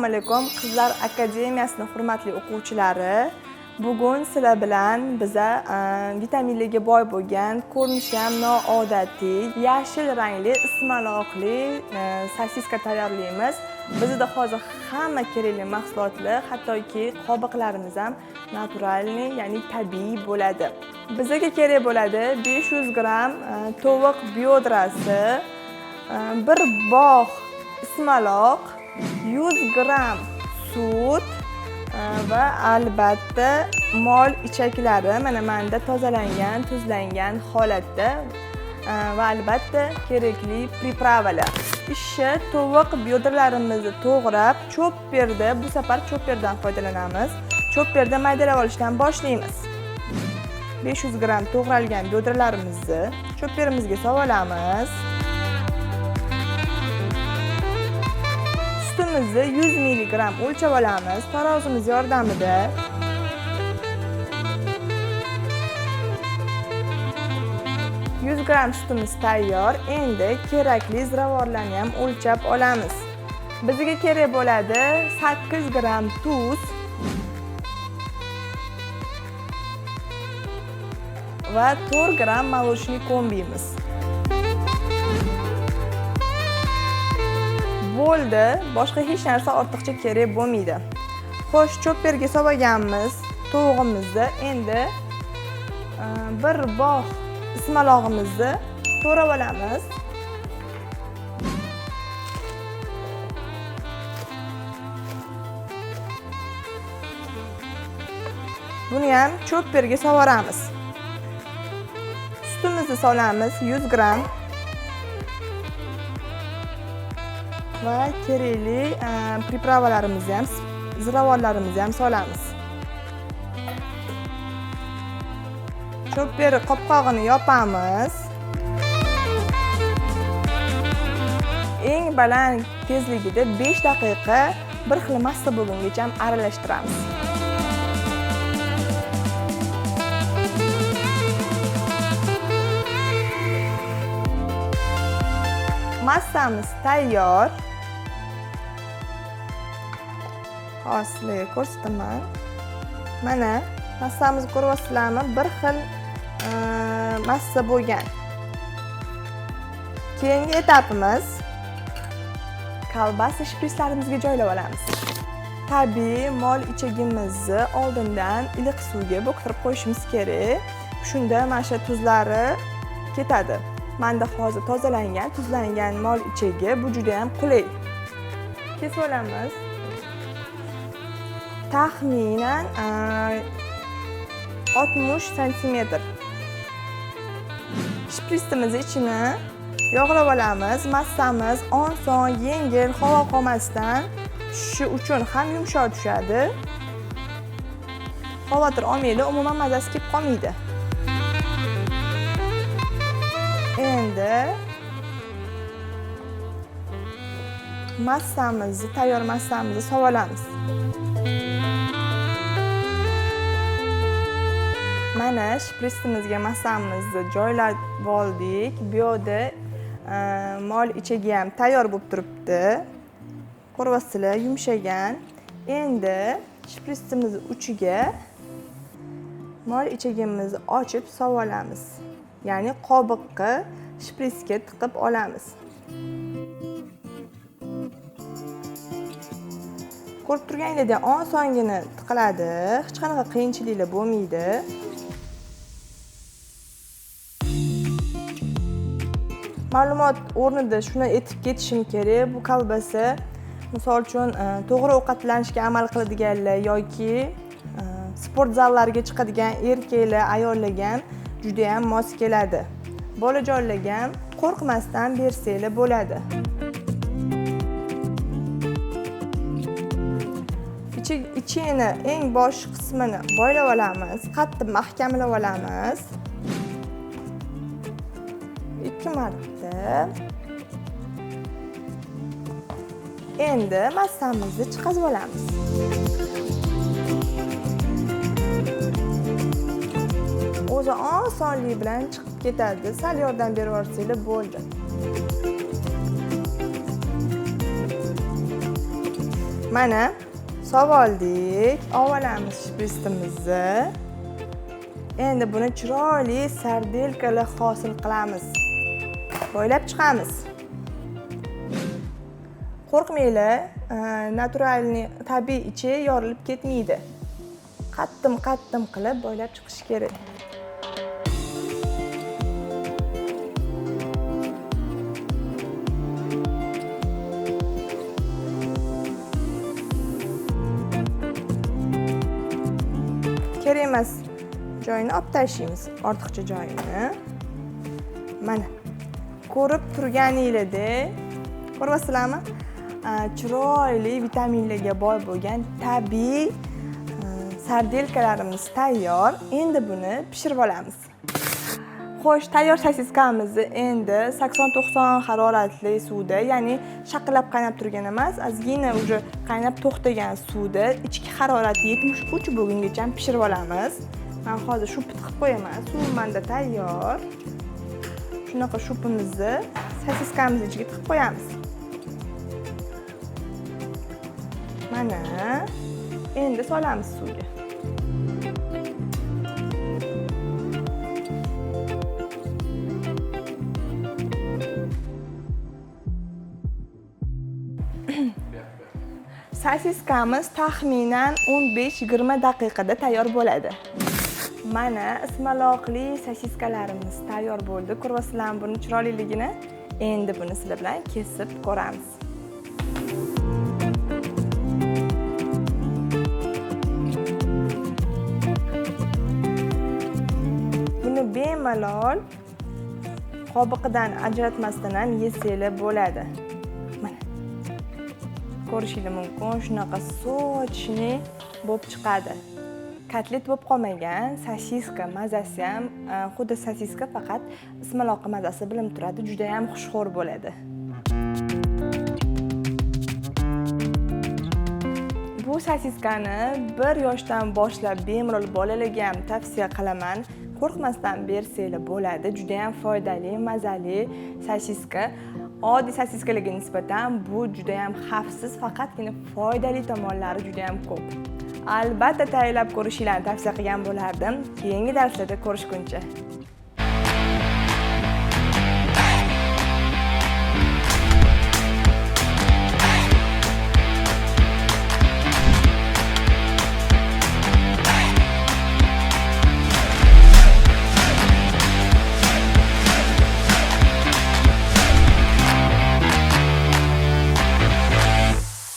Assalomu alaykum Qizlar akademiyasining hurmatli o'quvchilari. Bugun sizlar bilan biza vitaminlarga boy bo'lgan, ko'rinishi ham noodatiy, yashil rangli ismaloqli sosiska tayyorlaymiz. Bizda hozir hamma kerakli mahsulotlar, hattoki qobiqlarimiz ham naturalniy, ya'ni tabiiy bo'ladi. Bizga kerak bo'ladi 500 gram tovuq biodrasi, bir bog' ismaloq, 100 gram sut va albatta mol ichaklari mana bunda tozalangan, tuzlangan holatda va albatta kerakli pripravalar. Ishi tovuq biodralarimizni to'g'rab, chopperda, bu safar chopperdan foydalanamiz. Chopperda maydalab olishdan boshlaymiz. 500 gram to'g'ralgan biodralarimizni chopperimizga solamiz. Sutimizni 100 mg o'lchab olamiz tarozimiz yordamida. Gram sutimiz tayyor. Endi kerakli ziravorlarni ham o'lchab olamiz. Bizga kerak bo'ladi 8 gram tuz va 4 gram молочный kombimiz. Bo'ldi, boshqa hech narsa ortiqcha kerak bo'lmaydi. Xo'sh, chopperga solganmiz tovuqimizni. Endi bir bog' ismalog'imizni to'rab olamiz. Buni ham chopperga sovoramiz. Sutimizni solamiz 100 gram. Va kerakli pripravalarimizni ham, ziravorlarimizni ham solamiz. Chopper qopqog'ini yopamiz. Eng baland tezligida 5 daqiqa bir xil massa bo'lgungacha aralashtiramiz. Massamiz tayyor. Hozir ko'rsataman. Mana massamizni ko'ryapsizlarmi? Bir xil massa bo'lgan. Keyingi etapimiz kolbasa shprislarimizga joylab olamiz. Tabiiy mol ichagimizni oldindan iliq suvga bo'ktirib qo'yishimiz kerak. Shunda mana shu tuzlari ketadi. Menda hozir tozalangan, tuzlangan mol ichagi, bu juda ham qulay. Kesib olamiz. Taxminan 60 cm. Shpristimiz ichini yog'lab olamiz. Massamiz oson, yengil, havo qolmasdan tushishi uchun ham yumshoq tushadi. Xavotir olmaydi, umuman mazasi kelib qolmaydi. Endi massamizni, tayyor massamizni sovolamiz. Mana shpristimizga massamizni joylab oldik. Bu yerda mol ichagi ham tayyor bo'lib turibdi. Ko'ryapsizlar, yumshagan. Endi shpristimiz uchiga mol ichagimizni ochib sovolamiz. Ya'ni qobiqqa shprisga tiqib olamiz. Ko'rib turganingizdek osongina tiqiladi. Hech qanaqa qiyinchiliklar bo'lmaydi. Ma'lumot o'rnida shuni aytib ketishim kerak. Bu kolbasa, misol uchun to'g'ri ovqatlanishga amal qiladiganlar yoki sport zallariga chiqadigan erkaklar, ayollarga ham juda ham mos keladi. Bolajonlarga ham qo'rqmasdan bersanglar bo'ladi. Ichini, eng bosh qismini boylab olamiz, qattiq mahkamlab olamiz. 2 marta. Endi massamizni chiqazib olamiz. O'zi osonlik bilan chiqib ketadi. Sal yordam berib yuborsanglar bo'ldi. Mana sovib oldik. Olamiz shpritsimizni. Endi buni chiroyli sardelkali hosil qilamiz. Boylab chiqamiz. Qo'rqmanglar, naturalniy tabiiy ichi yorilib ketmaydi. Qattim qilib boylab chiqish kerak. Kerak emas joyini olib tashlaymiz, ortiqcha joyini. Mana ko'rib turganinglardek, ko'ryapsizlarmi? Chiroyli vitaminlarga boy bo'lgan tabiiy sardelkalarimiz tayyor. Endi buni pishirib olamiz. Xo'sh, tayyor sosiskamizni endi 80-90 haroratli suvda, ya'ni shaqillab qaynab turgan emas, ozgina уже qaynab to'xtagan suvda ichki harorati 73 bo'lgungacha pishirib olamiz. Men hozir shupit qilib qo'yaman. Suv menda tayyor. Shunaqa shupimizni sosiskamiz ichiga tiqib qo'yamiz. Mana endi solamiz suvga. Sosiskamiz taxminan 15-20 daqiqada tayyor bo'ladi. Mana ismaloqli sosiskalarimiz tayyor bo'ldi. Ko'ryapsizlarmi buni chiroyliligini? Endi buni sizlar bilan kesib ko'ramiz. Buni bemalol qobiqidan ajratmasdan ham yesanglar bo'ladi. Mana ko'rishingiz mumkin, shunaqa sochni bo'lib chiqadi. Kotlet bo'lib qolmagan, sosiska mazasi ham xuddi sosiska, faqat ismaloqli mazasi bilinib turadi, juda ham xushxo'r bo'ladi. Bu sosiskani 1 yoshdan boshlab bemalol bolalarga ham tavsiya qilaman. Qo'rqmasdan bersanglar bo'ladi. Juda ham foydali, mazali sosiska. Oddiy sosiskalarga nisbatan bu juda ham xavfsiz, faqatgina foydali tomonlari juda ham ko'p. Albatta tayyorlab ko'rishingizni tavsiya qilgan bo'lardim. Keyingi darslarda ko'rishguncha.